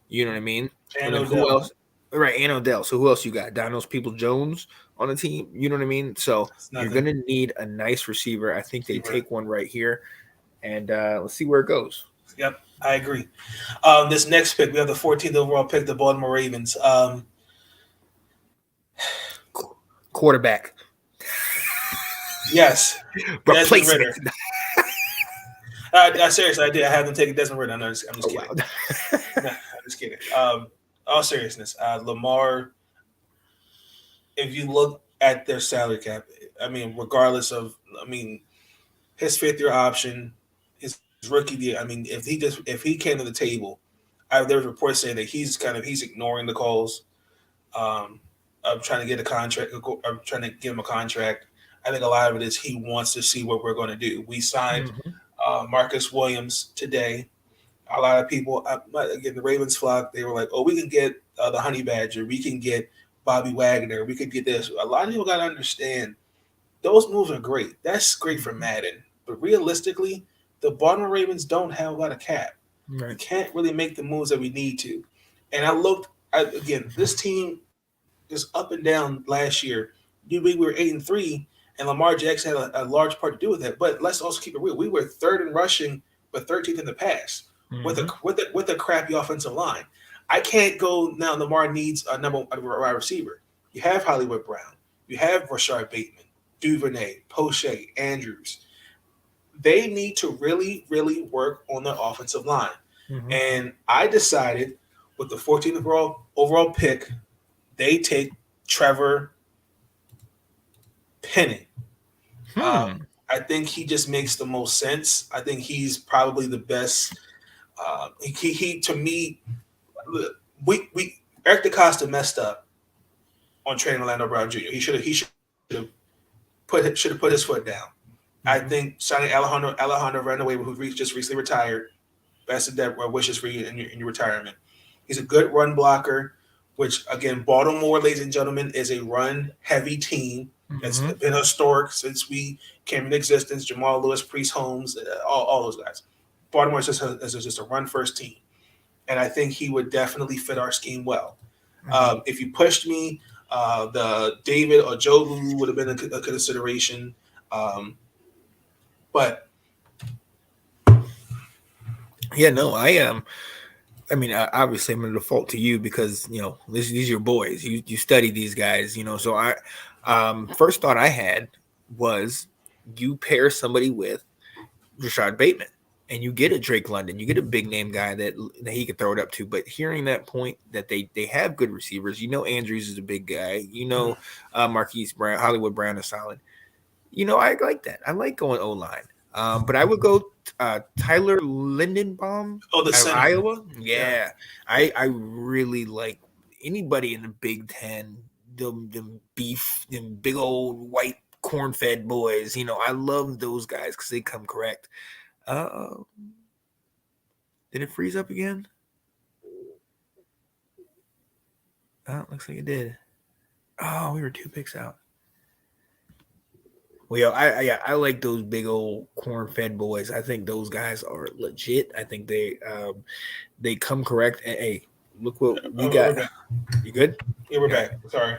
You know what I mean? And who else? Right, and Odell. So who else you got? Donos People-Jones on the team. You know what I mean? So you're going to need a nice receiver. I think they take one right here. And let's see where it goes. Yep, I agree. This next pick, we have the 14th overall pick, the Baltimore Ravens. Quarterback. Yes. Replacement. Seriously, I did. I had them taking Desmond Ridder. I'm just Oh, kidding. wow. Nah, I'm just kidding. All seriousness, Lamar. If you look at their salary cap, I mean, regardless of, his fifth year option, his rookie year. I mean, if he came to the table, there was reports saying that he's ignoring the calls. Of trying to get a contract. I'm trying to give him a contract. I think a lot of it is he wants to see what we're going to do. We signed Marcus Williams today. A lot of people, again, the Ravens flock, they were like, oh, we can get the Honey Badger. We can get Bobby Wagner. We could get this. A lot of people got to understand those moves are great. That's great for Madden. But realistically, the Baltimore Ravens don't have a lot of cap. Right. We can't really make the moves that we need to. And again, this team is up and down last year. We were 8-3, and Lamar Jackson had a large part to do with that. But let's also keep it real. We were third in rushing, but 13th in the pass with a crappy offensive line. I can't go now. Lamar needs a wide receiver. You have Hollywood Brown. You have Rashard Bateman, Duvernay, Poche, Andrews. They need to really, really work on their offensive line. And I decided with the 14th overall pick, they take Trevor Penning. I think he just makes the most sense. I think he's probably the best. He to me, Eric DeCosta messed up on training Orlando Brown Jr. He should have put his foot down. I think signing Alejandro Villanueva, who just recently retired, best of that wishes for you in your retirement. He's a good run blocker, which, again, Baltimore, ladies and gentlemen, is a run-heavy team. It's been historic since we came into existence. Jamal Lewis, Priest Holmes, all those guys. Baltimore is just a run-first team. And I think he would definitely fit our scheme well. If you pushed me, the David or Jobu would have been a consideration. But yeah, no, I mean, obviously, I'm going to default to you because these are your boys. You study these guys, So first thought I had was you pair somebody with Rashad Bateman, and you get a Drake London, you get a big name guy that he could throw it up to. But hearing that point that they have good receivers, Andrews is a big guy, Marquise Brown, Hollywood Brown is solid. I like that. I like going O-line. But I would go Tyler Lindenbaum the out of center. Iowa. Yeah. I really like anybody in the Big Ten, them big old white corn-fed boys. I love those guys because they come correct. Did it freeze up again? Oh, looks like it did. Oh, we were 2 picks out. Well, I like those big old corn-fed boys. I think those guys are legit. I think they come correct. And, hey, look what we got. You good? Yeah, we're back. Sorry.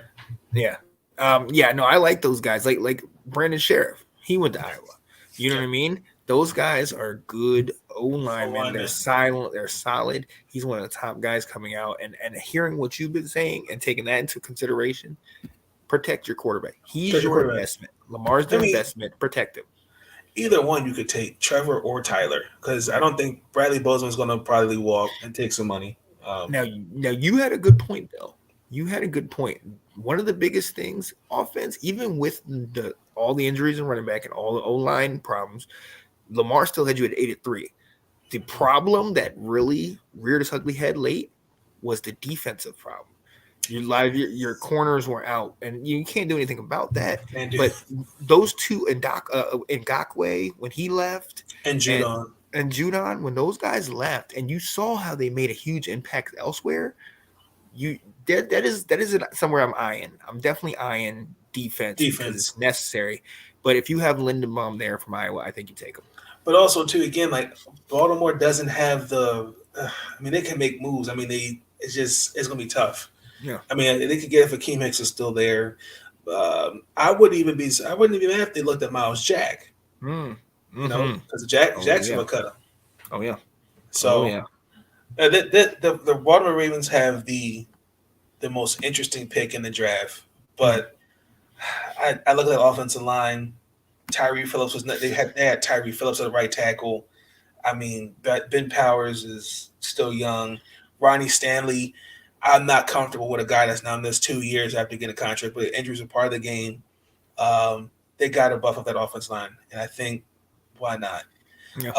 Yeah. No, I like those guys. Like Brandon Sheriff. He went to Iowa. You know what I mean? Those guys are good O-linemen. They're silent. They're solid. He's one of the top guys coming out. And hearing what you've been saying and taking that into consideration, protect your quarterback. He's your investment. Lamar's the investment. Protect him. Either one you could take, Trevor or Tyler, because I don't think Bradley Bozeman's going to probably walk and take some money. Now you had a good point, Bill. You had a good point. One of the biggest things, offense, even with all the injuries and running back and all the O-line problems, Lamar still had you at 8-3. The problem that really reared its ugly head late was the defensive problem. Your corners were out, and you can't do anything about that. But those two, Ngakoue, when he left, and Judon, when those guys left, and you saw how they made a huge impact elsewhere, that is somewhere I'm eyeing. I'm definitely eyeing defense because it's necessary. But if you have Lindenbaum there from Iowa, I think you take him. But also, too, again, like Baltimore doesn't have they can make moves. I mean, it's going to be tough. Yeah. I mean, they could get if Akeem Hicks is still there. I wouldn't even mad if they looked at Miles Jack. Because Jackson would cut him. Oh yeah. So the Baltimore Ravens have the most interesting pick in the draft, but I look at the offensive line. Tyree Phillips they had Tyree Phillips at the right tackle. I mean, Ben Powers is still young. Ronnie Stanley, I'm not comfortable with a guy that's now missed 2 years after getting a contract, but injuries are part of the game. They got to buff up that offense line, and I think why not? Yeah.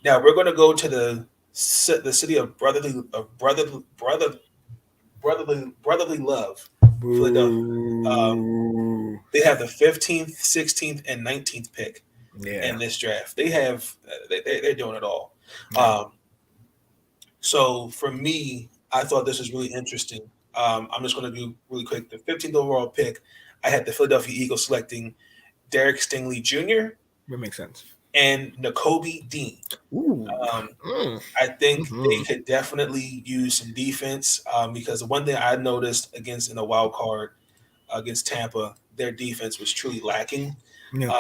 Now we're going to go to the city of brotherly love, Philadelphia. They have the 15th, 16th, and 19th pick in this draft. They're doing it all. Yeah. So for me, I thought this was really interesting. I'm just going to do really quick. The 15th overall pick, I had the Philadelphia Eagles selecting Derek Stingley Jr. That makes sense. and Nakobe Dean. I think they could definitely use some defense because the one thing I noticed in a wild card against Tampa, their defense was truly lacking. Yeah.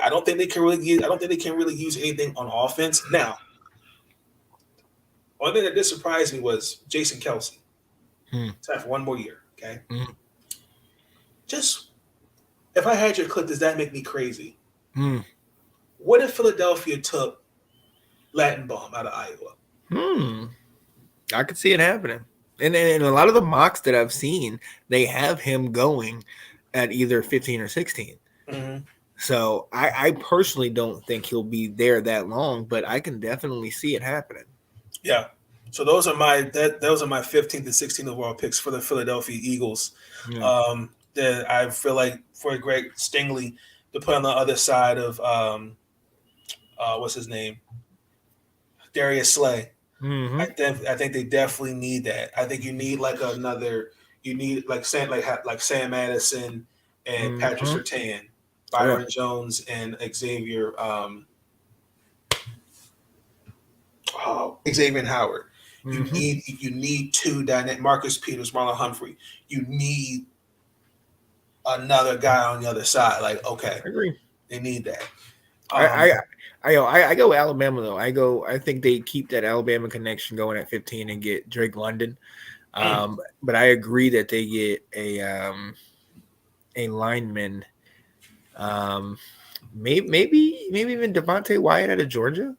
I don't think they can really use anything on offense. Now, one thing that did surprise me was Jason Kelsey. Time for one more year, okay? Just if I had your clip, does that make me crazy? What if Philadelphia took Lattenbaum out of Iowa? I could see it happening. And a lot of the mocks that I've seen, they have him going at either 15 or 16. So I personally don't think he'll be there that long, but I can definitely see it happening. Yeah. So those are my 15th and 16th overall picks for the Philadelphia Eagles. Yeah. That I feel like for Greg Stingley to put on the other side of what's his name, Darius Slay. I think they definitely need that. I think you need like Sam Madison and Patrick Surtain, Byron Jones and Xavier Xavier Howard. You need two dynamic Marcus Peters, Marlon Humphrey. You need another guy on the other side. Like, okay, I agree. They need that. I go Alabama though. I think they keep that Alabama connection going at 15 and get Drake London. But I agree that they get a lineman. Maybe even Devontae Wyatt out of Georgia.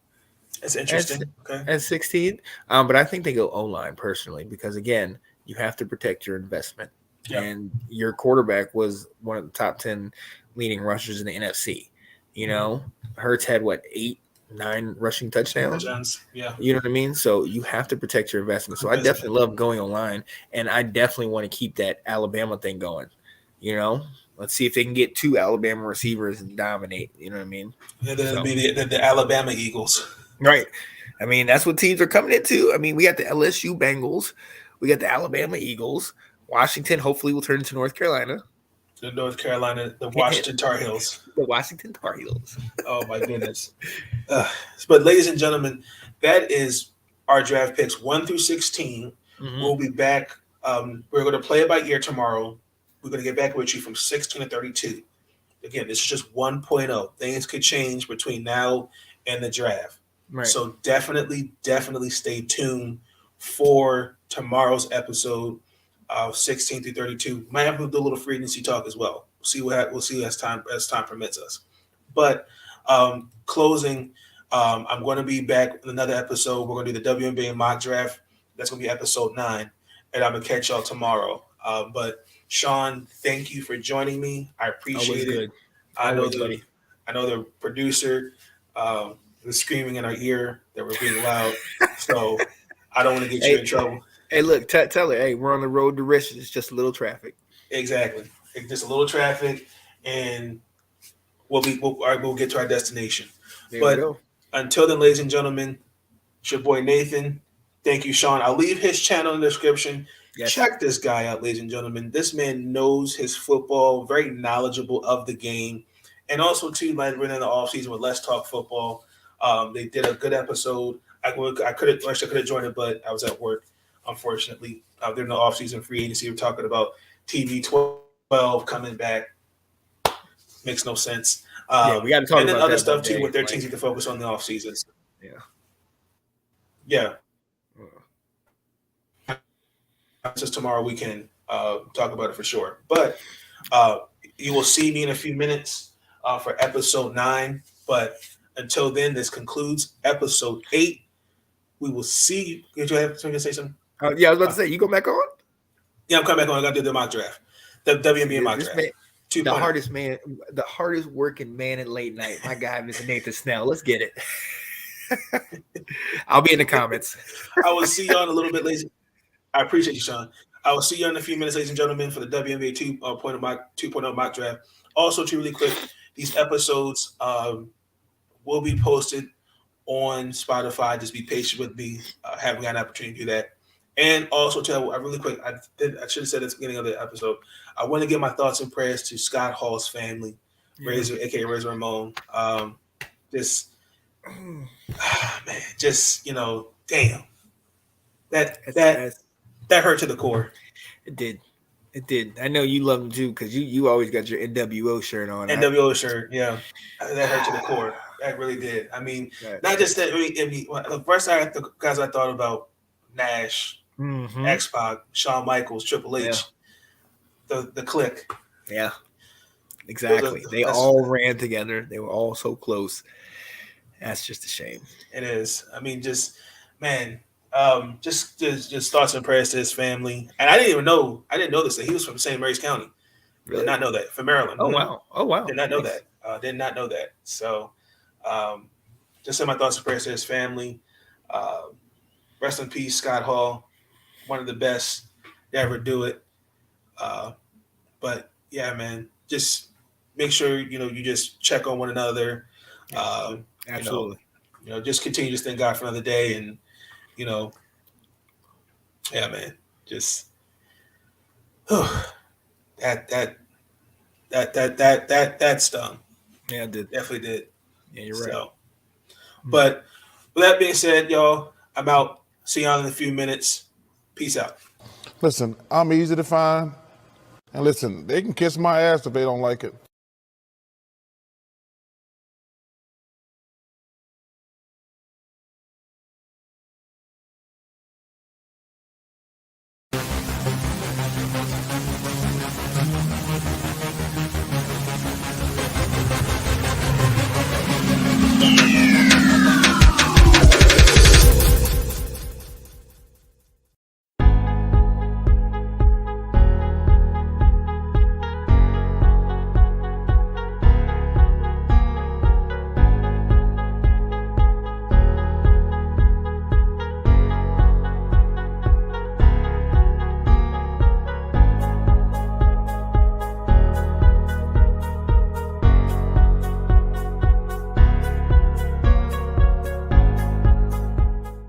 That's interesting. At 16. But I think they go O-line personally because again, you have to protect your investment. Yep. And your quarterback was one of the top 10 leading rushers in the NFC. You know, Hurts had 8, 9 rushing touchdowns. Yeah. You know what I mean? So you have to protect your investment. So I definitely love going online, and I definitely want to keep that Alabama thing going. You know, let's see if they can get 2 Alabama receivers and dominate. You know what I mean? Yeah, that'll be the Alabama Eagles. Right. I mean, that's what teams are coming into. I mean, we got the LSU Bengals. We got the Alabama Eagles. Washington hopefully will turn into North Carolina. The North Carolina, the Washington Tar Heels. The Washington Tar Heels. Oh, my goodness. But, ladies and gentlemen, that is our draft picks 1 through 16. We'll be back. We're going to play it by ear tomorrow. We're going to get back with you from 16 to 32. Again, this is just 1.0. Things could change between now and the draft. Right. So definitely stay tuned for tomorrow's episode of 16 through 32. Might have to do a little free agency talk as well. We'll see as time permits us. But closing, I'm going to be back with another episode. We're going to do the WNBA mock draft. That's going to be episode 9, and I'm going to catch y'all tomorrow. But Sean, thank you for joining me. I appreciate it. I know the producer was screaming in our ear that we're being loud, so I don't want to get you in trouble. Hey, look, tell her, hey, we're on the road to riches. It's just a little traffic. Exactly. Just a little traffic, and we'll get to our destination. But until then, ladies and gentlemen, it's your boy Nathan. Thank you, Sean. I'll leave his channel in the description. Yes. Check this guy out, ladies and gentlemen. This man knows his football, very knowledgeable of the game. And also, too, like we're in the offseason with Let's Talk Football. They did a good episode. I could have joined it, but I was at work, unfortunately. They're in the offseason free agency. We're talking about TV 12 coming back. Makes no sense. We got to talk about that. And then other stuff, too, with their teams need to focus on the offseason. Yeah. Just tomorrow we can talk about it for sure. But you will see me in a few minutes for episode 9. But until then, this concludes episode 8. We will see you. Did you have something to say something? Yeah, I was about to say, you go back on? Yeah, I'm coming back on. I got to do the mock draft. The WNBA mock This draft. man, 2.0. the hardest working man in late night. My guy, Mr. Nathan Snell. Let's get it. I'll be in the comments. I will see you on a little bit later. I appreciate you, Sean. I will see you in a few minutes, ladies and gentlemen, for the WNBA 2.0 mock draft. Also, really quick, these episodes will be posted on Spotify. Just be patient with me. Haven't got an opportunity to do that. And also, really quick, I should have said at the beginning of the episode, I want to give my thoughts and prayers to Scott Hall's family, Razor, aka Razor Ramon. Man, just damn, that hurt to the core. It did. I know you love him too because you always got your NWO shirt on. NWO shirt, yeah, that hurt to the core. That really did. I mean, not just that. The first guys I thought about, Nash, X-Pac, Shawn Michaels, Triple H, the clique. Yeah, exactly. They all ran together. They were all so close. That's just a shame. It is. I mean, just thoughts and prayers to his family. And I didn't know this, that he was from St. Mary's County. Really? Did not know that. From Maryland. Oh wow. Did not know that. Did not know that. So just send my thoughts and prayers to his family. Rest in peace, Scott Hall. One of the best to ever do it. But yeah, man, just make sure you just check on one another. Absolutely. Just continue to thank God for another day, and yeah, man, just that stung. Yeah, it did. Definitely did. Yeah, you're right. So, but with that being said, y'all, I'm out. See y'all in a few minutes. Peace out. Listen, I'm easy to find. And listen, they can kiss my ass if they don't like it.